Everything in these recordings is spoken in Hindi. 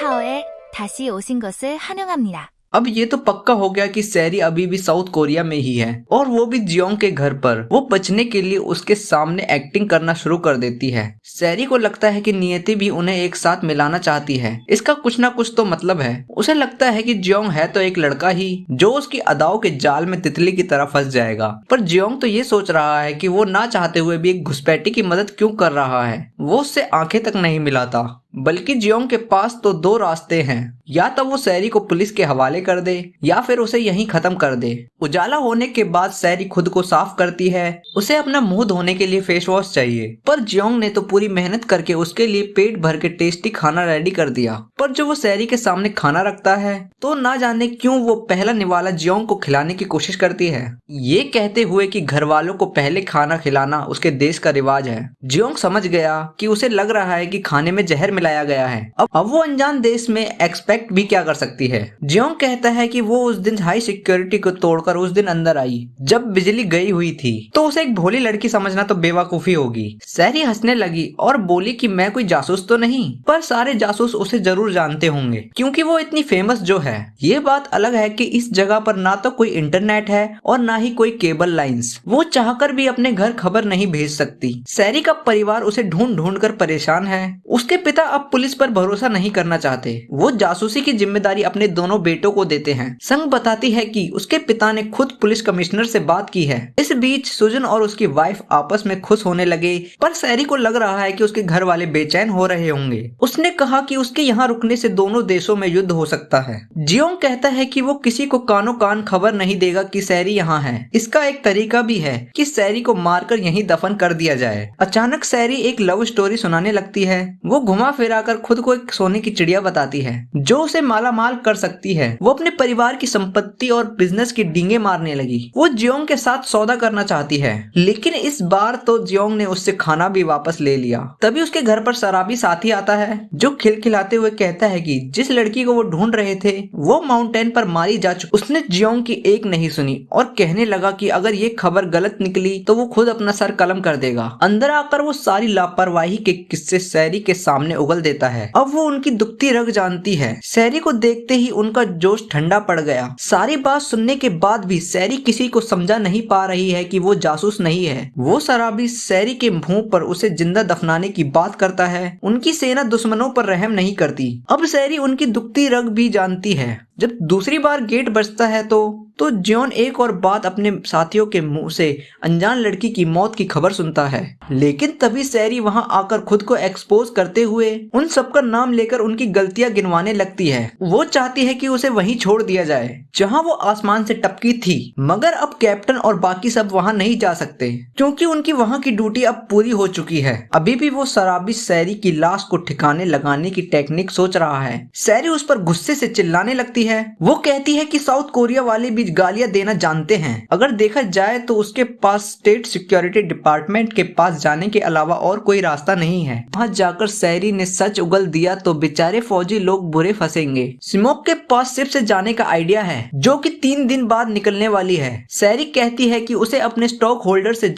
타오에 다시 오신 것을 환영합니다. अब ये तो पक्का हो गया कि सैरी अभी भी साउथ कोरिया में ही है और वो भी जियोंग के घर पर। वो बचने के लिए उसके सामने एक्टिंग करना शुरू कर देती है। सैरी को लगता है कि नियति भी उन्हें एक साथ मिलाना चाहती है। इसका कुछ ना कुछ तो मतलब है। उसे लगता है कि जियोंग है तो एक लड़का ही जो उसकी अदाओं के जाल में तितली की तरह फंस जाएगा। पर जियोंग तो ये सोच रहा है कि वो ना चाहते हुए भी एक घुसपैठी की मदद क्यों कर रहा है। वो उससे आंखें तक नहीं मिलाता, बल्कि जियोंग के पास तो दो रास्ते हैं, या तो वो सैरी को पुलिस के हवाले कर दे या फिर उसे यहीं खत्म कर दे। उजाला होने के बाद सैरी खुद को साफ करती है। उसे अपना मुंह धोने के लिए फेस वॉश चाहिए, पर जियोंग ने तो पूरी मेहनत करके उसके लिए पेट भर के टेस्टी खाना रेडी कर दिया। पर जब वो सैरी के सामने खाना रखता है तो ना जाने क्यों वो पहला निवाला जियोंग को खिलाने की कोशिश करती है, ये कहते हुए कि घर वालों को पहले खाना खिलाना उसके देश का रिवाज है। जियोंग समझ गया कि उसे लग रहा है कि खाने में जहर मिलाया गया है। अब वो अनजान देश में एक्सपेक्ट भी क्या कर सकती है। जियोंग कहता है कि वो उस दिन हाई सिक्योरिटी को तोड़कर उस दिन अंदर आई जब बिजली गई हुई थी, तो उसे एक भोली लड़की समझना तो बेवकूफी होगी। सैरी हंसने लगी और बोली कि मैं कोई जासूस तो नहीं, पर सारे जासूस उसे जरूर जानते होंगे क्योंकि वो इतनी फेमस जो है। ये बात अलग है कि इस जगह पर ना तो कोई इंटरनेट है और ना ही कोई केबल लाइंस। वो चाहकर भी अपने घर खबर नहीं भेज सकती। सैरी का परिवार उसे ढूंढ ढूंढ कर परेशान है। उसके पिता अब पुलिस पर भरोसा नहीं करना चाहते। वो जासूसी की जिम्मेदारी अपने दोनों बेटों को देते हैं। संग बताती है कि उसके पिता ने खुद पुलिस कमिश्नर से बात की है। इस बीच सुजन और उसकी वाइफ आपस में खुश होने लगे, पर सैरी को लग रहा है कि उसके घर वाले बेचैन हो रहे होंगे। उसने कहा कि उसके यहाँ रुकने से दोनों देशों में युद्ध हो सकता है। जियोंग कहता है कि वो किसी को कानो कान खबर नहीं देगा कि सैरी यहाँ है। इसका एक तरीका भी है कि सैरी को मारकर यहीं दफन कर दिया जाए। अचानक सैरी एक लव स्टोरी सुनाने लगती है। वो घुमा फिरा कर खुद को एक सोने की चिड़िया बताती है जो उसे माला माल कर सकती है। वो अपने परिवार की संपत्ति और बिजनेस की डींगे मारने लगी। वो जियोंग के साथ सौदा करना चाहती है, लेकिन इस बार तो जियोंग ने उससे खाना भी वापस ले लिया। तभी उसके घर पर शराबी साथी आता है जो खिलखिलाते हुए कहता है कि जिस लड़की को वो ढूंढ रहे थे वो माउंटेन पर मारी जा चुकी। उसने जियोंग की एक नहीं सुनी और कहने लगा कि अगर ये खबर गलत निकली तो वो खुद अपना सर कलम कर देगा। अंदर आकर वो सारी लापरवाही के किस्से सैरी के सामने उगल देता है। अब वो उनकी दुखती रग जानती है। सैरी को देखते ही उनका जोश ठंडा पड़ गया। सारी बात सुनने के बाद भी सैरी किसी को समझा नहीं पा रही है कि वो जासूस नहीं है। वो शराबी सैरी के मुंह पर उसे जिंदा दफनाने की बात करता है। उनकी सेना दुश्मनों पर रहम नहीं करती। अब सैरी उनकी दुखती रग भी जानती है। जब दूसरी बार गेट बजता है तो जियोन एक और बात अपने साथियों के मुंह से अनजान लड़की की मौत की खबर सुनता है। लेकिन तभी सैरी वहां आकर खुद को एक्सपोज करते हुए उन सबका नाम लेकर उनकी गलतियां गिनवाने लगती है। वो चाहती है कि उसे वहीं छोड़ दिया जाए जहां वो आसमान से टपकी थी, मगर अब कैप्टन और बाकी सब वहां नहीं जा सकते क्योंकि उनकी वहां की ड्यूटी अब पूरी हो चुकी है। अभी भी वो शराबी सैरी की लाश को ठिकाने लगाने की टेक्निक सोच रहा है। सैरी उस पर गुस्से से चिल्लाने लगती है। वो कहती है कि साउथ कोरिया वाले भी गालियां देना जानते हैं। अगर देखा जाए तो उसके पास स्टेट सिक्योरिटी डिपार्टमेंट के पास जाने के अलावा और कोई रास्ता नहीं है। वहां जाकर सैरी ने सच उगल दिया तो बेचारे फौजी लोग बुरे फंसेंगे। स्मोक के पास शिप से जाने का आइडिया है जो कि 3 दिन बाद निकलने वाली है। सैरी कहती है कि उसे अपने स्टॉक होल्डर से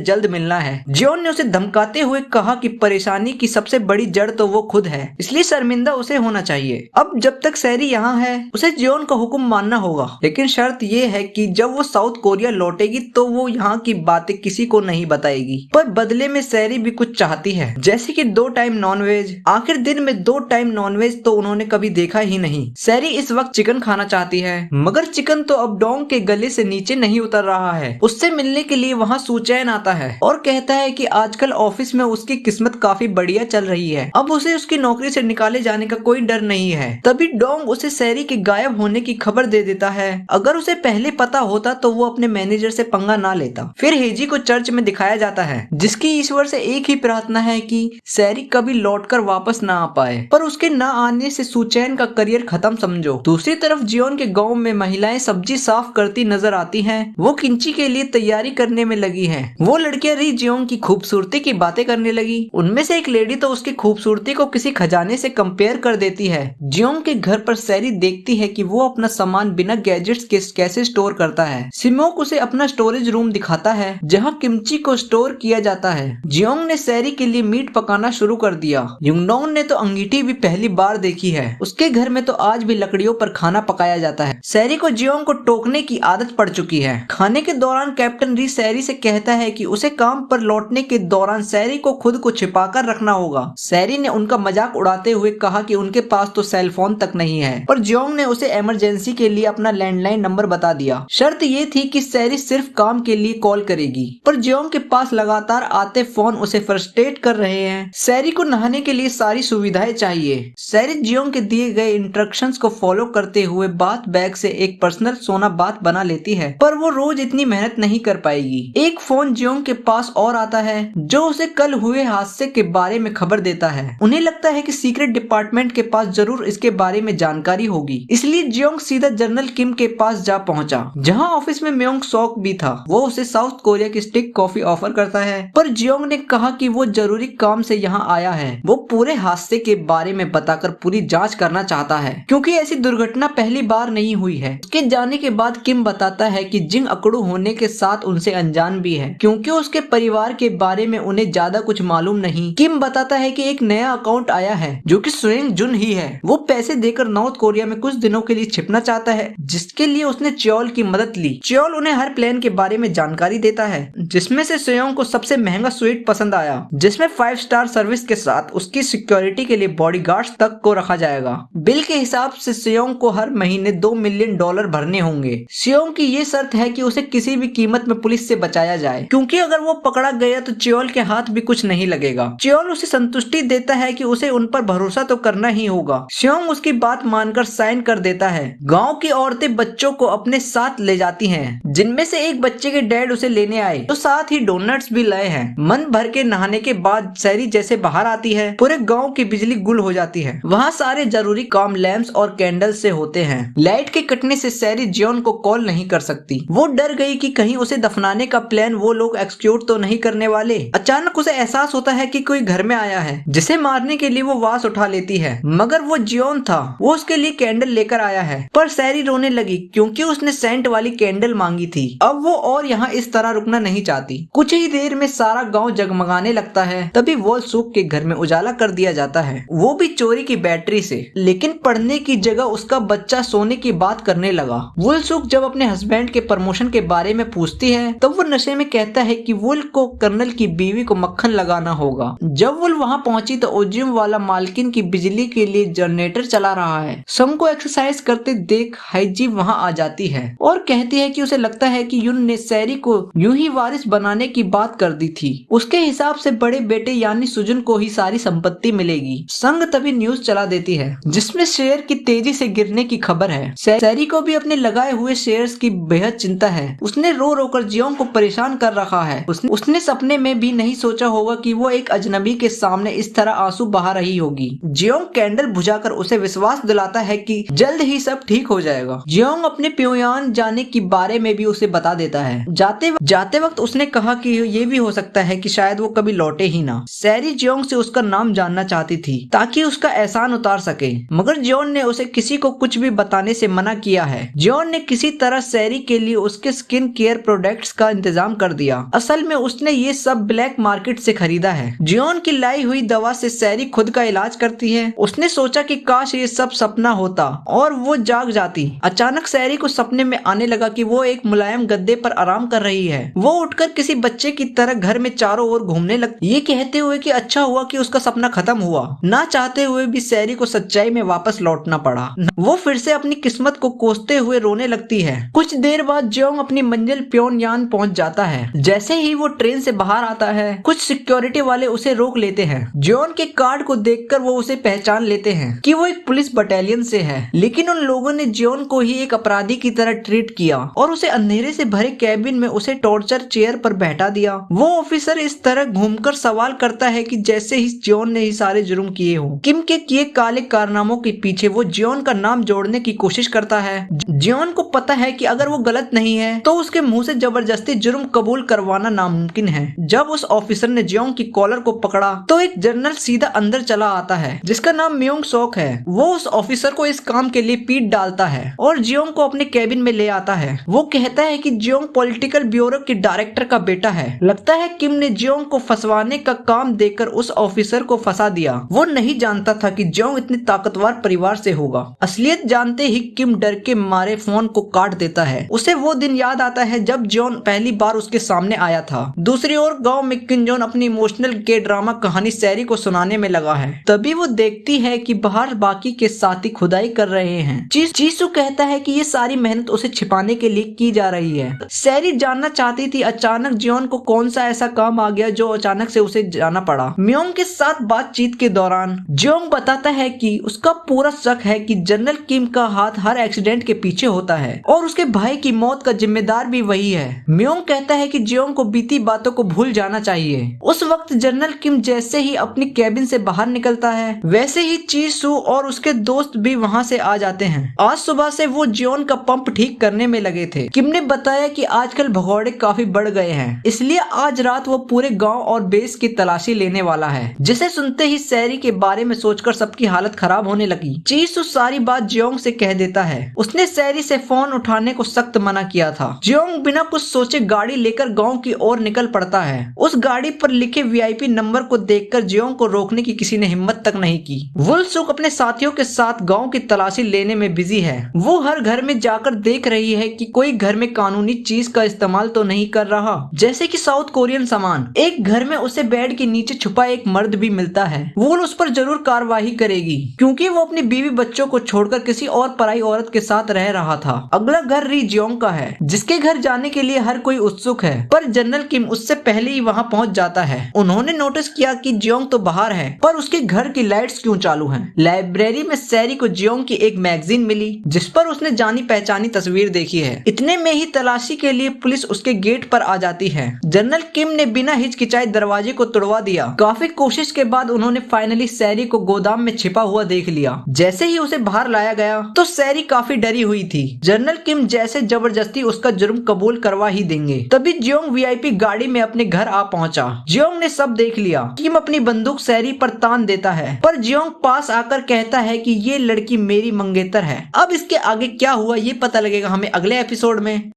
जल्द मिलना है। जियोन ने उसे धमकाते हुए कहा कि परेशानी की सबसे बड़ी जड़ तो वो खुद है, इसलिए शर्मिंदा उसे होना चाहिए। अब जब तक सैरी यहाँ है उसे जियोन का हुक्म मानना होगा, लेकिन शर्त ये है कि जब वो साउथ कोरिया लौटेगी तो वो यहाँ की बातें किसी को नहीं बताएगी। पर बदले में सैरी भी कुछ चाहती है, जैसे कि 2 टाइम नॉनवेज। आखिर दिन में 2 टाइम नॉनवेज तो उन्होंने कभी देखा ही नहीं। सैरी इस वक्त चिकन खाना चाहती है, मगर चिकन तो अब डोंग के गले से नीचे नहीं उतर रहा है। उससे मिलने के लिए वहाँ सुचैन आता है और कहता है कि आजकल ऑफिस में उसकी किस्मत काफी बढ़िया चल रही है। अब उसे उसकी नौकरी से निकाले जाने का कोई डर नहीं है। तभी डोंग उसे सैरी के गायब होने की खबर दे देता है। अगर उसे पहले पता होता तो वो अपने मैनेजर से पंगा ना लेता। फिर हेजी को चर्च में दिखाया जाता है, जिसकी ईश्वर से एक ही प्रार्थना है कि सैरी कभी लौटकर वापस ना आ पाए, पर उसके ना आने से सुचैन का करियर खत्म समझो। दूसरी तरफ जियोन के गांव में महिलाएं सब्जी साफ करती नजर आती हैं। वो किंची के लिए तैयारी करने में लगी हैं। वो लड़कियां रही जियोन की खूबसूरती की बातें करने लगी। उनमें से एक लेडी तो उसकी खूबसूरती को किसी खजाने से कंपेयर कर देती है। जियोन के घर पर सैरी देखती देखती है कि वो अपना सामान बिना गैजेट्स के कैसे स्टोर करता है। सिमोक उसे अपना स्टोरेज रूम दिखाता है जहां किमची को स्टोर किया जाता है। जियोंग ने सैरी के लिए मीट पकाना शुरू कर दिया। युंगडोंग ने तो अंगीठी भी पहली बार देखी है। उसके घर में तो आज भी लकड़ियों पर खाना पकाया जाता है। सैरी को जियोंग को टोकने की आदत पड़ चुकी है। खाने के दौरान कैप्टन री सैरी से कहता है कि उसे काम पर लौटने के दौरान सैरी को खुद को छिपाकर रखना होगा। सैरी ने उनका मजाक उड़ाते हुए कहा कि उनके पास तो सेल फोन तक नहीं है, पर जियोंग ने उसे इमरजेंसी के लिए अपना लैंडलाइन नंबर बता दिया। शर्त ये थी कि सैरी सिर्फ काम के लिए कॉल करेगी, पर जियोंग के पास लगातार आते फोन उसे फ्रस्ट्रेट कर रहे हैं। सैरी को नहाने के लिए सारी सुविधाएं चाहिए। सैरी जियोंग के दिए गए इंस्ट्रक्शंस को फॉलो करते हुए बाथ बैग से एक पर्सनल सोना बाथ बना लेती है, पर वो रोज इतनी मेहनत नहीं कर पाएगी। एक फोन जियोंग के पास और आता है जो उसे कल हुए हादसे के बारे में खबर देता है। उन्हें लगता है कि सीक्रेट डिपार्टमेंट के पास जरूर इसके बारे में जानकारी होगी, इसलिए जियोंग सीधा जनरल किम के पास जा पहुंचा, जहां ऑफिस में म्योंग सॉक भी था। वो उसे साउथ कोरिया की स्टिक कॉफी ऑफर करता है, पर जियोंग ने कहा कि वो जरूरी काम से यहाँ आया है। वो पूरे हादसे के बारे में बताकर पूरी जांच करना चाहता है, क्योंकि ऐसी दुर्घटना पहली बार नहीं हुई है। उसके जाने के बाद किम बताता है कि जिंग अकड़ू होने के साथ उनसे अनजान भी है, क्योंकि उसके परिवार के बारे में उन्हें ज्यादा कुछ मालूम नहीं। किम बताता है कि एक नया अकाउंट आया है जो कि सुएंग जुन ही है। वो पैसे देकर नॉर्थ कोरिया में कुछ दिनों के लिए छिपना चाहता है, जिसके लिए उसने च्योल की मदद ली। च्योल उन्हें हर प्लान के बारे में जानकारी देता है, जिसमें से सुयोंग को सबसे महंगा स्वीट पसंद आया, जिसमें 5 स्टार सर्विस के साथ उसकी सिक्योरिटी के लिए बॉडीगार्ड्स तक को रखा जाएगा। बिल के हिसाब से सुयोंग को हर महीने $2 मिलियन भरने होंगे। सुयोंग की ये शर्त है कि उसे किसी भी कीमत में पुलिस से बचाया जाए, क्योंकि अगर वो पकड़ा गया तो च्योल के हाथ भी कुछ नहीं लगेगा। च्योल उसे संतुष्टि देता है कि उसे उन पर भरोसा तो करना ही होगा। सुयोंग उसकी बात मानकर साइन कर देता है। गांव की औरतें बच्चों को अपने साथ ले जाती हैं, जिनमें से एक बच्चे के डैड उसे लेने आए, तो साथ ही डोनट्स भी लाए हैं। मन भर के नहाने के बाद सैरी जैसे बाहर आती है, पूरे गांव की बिजली गुल हो जाती है। वहाँ सारे जरूरी काम लैंप्स और कैंडल से होते हैं। लाइट के कटने से सैरी जियोन को कॉल नहीं कर सकती। वो डर गई कि कहीं उसे दफनाने का प्लान वो लोग एक्सक्यूट तो नहीं करने वाले। अचानक उसे एहसास होता है कि कोई घर में आया है, जिसे मारने के लिए वो वास उठा लेती है, मगर वो जियोन था। वो उसके लिए कैंडल लेकर आया है, पर सैरी रोने लगी क्योंकि उसने सेंट वाली कैंडल मांगी थी। अब वो और यहाँ इस तरह रुकना नहीं चाहती। कुछ ही देर में सारा गांव जगमगाने लगता है। तभी वॉल सूक के घर में उजाला कर दिया जाता है, वो भी चोरी की बैटरी से। लेकिन पढ़ने की जगह उसका बच्चा सोने की बात करने लगा। वुल सुक जब अपने हस्बैंड के प्रमोशन के बारे में पूछती है, तब वो नशे में कहता है कि वुल को कर्नल की बीवी को मक्खन लगाना होगा। जब वुल वहाँ पहुंची तो ओजियम वाला मालकिन की बिजली के लिए जनरेटर चला रहा है। संग को एक्सरसाइज करते देख हाईजी वहाँ आ जाती है और कहती है कि उसे लगता है कि युन ने सैरी को यूं ही वारिस बनाने की बात कर दी थी। उसके हिसाब से बड़े बेटे यानी सुजन को ही सारी संपत्ति मिलेगी। संग तभी न्यूज चला देती है, जिसमें शेयर की तेजी से गिरने की खबर है। सैरी को भी अपने लगाए हुए शेयर्स की बेहद चिंता है। उसने रो रो कर जियोंग को परेशान कर रखा है। उसने सपने में भी नहीं सोचा होगा कि वो एक अजनबी के सामने इस तरह आंसू बहा रही होगी। जियोंग कैंडल बुझाकर उसे विश्वास दिलाता है कि जल्द ही सब ठीक हो जाएगा। जियोंग अपने प्योयान जाने के बारे में भी उसे बता देता है। जाते वक्त उसने कहा कि ये भी हो सकता है कि शायद वो कभी लौटे ही ना। सैरी जियोंग से उसका नाम जानना चाहती थी ताकि उसका एहसान उतार सके, मगर जियोन ने उसे किसी को कुछ भी बताने से मना किया है। जियोन ने किसी तरह सैरी के लिए उसके स्किन केयर प्रोडक्ट्स का इंतजाम कर दिया। असल में उसने ये सब ब्लैक मार्केट से खरीदा है। जियोन की लाई हुई दवा से सैरी खुद का इलाज करती है। उसने सोचा कि काश ये सब सपना होता और वो जाग जाती। अचानक सैरी को सपने में आने लगा कि वो एक मुलायम गद्दे पर आराम कर रही है। वो उठकर किसी बच्चे की तरह घर में चारों ओर घूमने लगती, ये कहते हुए कि अच्छा हुआ कि उसका सपना खत्म हुआ। ना चाहते हुए भी सैरी को सच्चाई में वापस लौटना पड़ा। वो फिर से अपनी किस्मत को कोसते हुए रोने लगती है। कुछ देर बाद जियोंग अपनी मंजिल प्योनयान पहुंच जाता है। जैसे ही वो ट्रेन से बाहर आता है, कुछ सिक्योरिटी वाले उसे रोक लेते हैं। जियोंग के कार्ड को देखकर वो उसे पहचान लेते हैं कि वो एक पुलिस बटालियन से है, लेकिन उन लोगों ने जियोंग को ही एक अपराधी की तरह ट्रीट किया और उसे अंधेरे से भरे कैबिन में उसे टॉर्चर चेयर पर बैठा दिया। वो ऑफिसर इस तरह घूमकर सवाल करता है कि जैसे ही जियोंग ने ही सारे जुर्म किए हो। किम के किए काले कारनामों के पीछे वो जियोंग का नाम जोड़ने की कोशिश करता है। जियोंग को पता है कि अगर वो गलत नहीं है तो उसके मुंह से जबरदस्ती जुर्म कबूल करवाना नामुमकिन है। जब उस ऑफिसर ने जियोंग की कॉलर को पकड़ा तो एक जनरल सीधा अंदर चला आता है, जिसका नाम म्योंग सॉक है। वो उस ऑफिसर को इस काम काम के लिए पीट डालता है और जियोंग को अपने केबिन में ले आता है। वो कहता है कि जियोंग पॉलिटिकल ब्यूरो के डायरेक्टर का बेटा है। लगता है किम ने जियोंग को फंसवाने का काम देकर उस ऑफिसर को फंसा दिया। वो नहीं जानता था कि जियोंग इतने ताकतवर परिवार से होगा। असलियत जानते ही किम डर के मारे फोन को काट देता है। उसे वो दिन याद आता है जब जियोंग पहली बार उसके सामने आया था। दूसरी ओर गांव में किम जोन अपनी इमोशनल के ड्रामा कहानी सैरी को सुनाने में लगा है। तभी वो देखती है कि बाहर बाकी के साथी खुदाई कर रहे हैं। चीसू कहता है कि ये सारी मेहनत उसे छिपाने के लिए की जा रही है। सैरी जानना चाहती थी अचानक जियोंग को कौन सा ऐसा काम आ गया जो अचानक से उसे जाना पड़ा। म्योंग के साथ बातचीत के दौरान जियोंग बताता है कि उसका पूरा शक है कि जनरल किम का हाथ हर एक्सीडेंट के पीछे होता है और उसके भाई की मौत का जिम्मेदार भी वही है। म्योंग कहता है कि जियोंग को बीती बातों को भूल जाना चाहिए। उस वक्त जनरल किम जैसे ही अपनी केबिन से बाहर निकलता है वैसे ही चीसू और उसके दोस्त भी वहां से आ जाते हैं। आज सुबह से वो जियोंग का पंप ठीक करने में लगे थे। किम ने बताया कि आजकल भगौड़े काफी बढ़ गए हैं, इसलिए आज रात वो पूरे गांव और बेस की तलाशी लेने वाला है। जिसे सुनते ही सैरी के बारे में सोचकर सबकी हालत खराब होने लगी। चीसू सारी बात जियोंग से कह देता है। उसने सैरी से फोन उठाने को सख्त मना किया था। जियोंग बिना कुछ सोचे गाड़ी लेकर गांव की ओर निकल पड़ता है। उस गाड़ी पर लिखे वीआईपी नंबर को देखकर जियोंग को रोकने की किसी ने हिम्मत तक नहीं की। वुलसुक अपने साथियों के साथ गांव की तलाशी लेने में बिजी है। वो हर घर में जाकर देख रही है कि कोई घर में कानूनी चीज का इस्तेमाल तो नहीं कर रहा, जैसे कि साउथ कोरियन सामान। एक घर में उसे बेड के नीचे छुपा एक मर्द भी मिलता है। वो उस पर जरूर कार्रवाई करेगी क्योंकि वो अपनी बीवी बच्चों को छोड़कर किसी और पराई औरत के साथ रह रहा था। अगला घर री जियोंग का है, जिसके घर जाने के लिए हर कोई उत्सुक है, पर जनरल किम उससे पहले ही वहां पहुंच जाता है। उन्होंने नोटिस किया कि जियोंग तो बाहर है, पर उसके घर की लाइट्स क्यों चालू हैं? लाइब्रेरी में सैरी को जियोंग की एक मैगजीन मिली जिस पर उसने जानी पहचानी तस्वीर देखी है। इतने में ही तलाशी के लिए पुलिस उसके गेट पर आ जाती है। जनरल किम ने बिना हिचकिचाए दरवाजे को तोड़वा दिया। काफी कोशिश के बाद उन्होंने फाइनली सैरी को गोदाम में छिपा हुआ देख लिया। जैसे ही उसे बाहर लाया गया तो सैरी काफी डरी हुई थी। जनरल किम जैसे जबरदस्ती उसका जुर्म कबूल करवा ही देंगे। तभी जियोंग वीआईपी गाड़ी में अपने घर आ पहुंचा। जियोंग ने सब देख लिया। किम अपनी बंदूक सैरी पर तान देता है, पर जियोंग पास आकर कहता है कि ये लड़की मेरी मंगेतर है। अब इसके आगे क्या हुआ ये पता लगेगा हमें अगले एपिसोड में।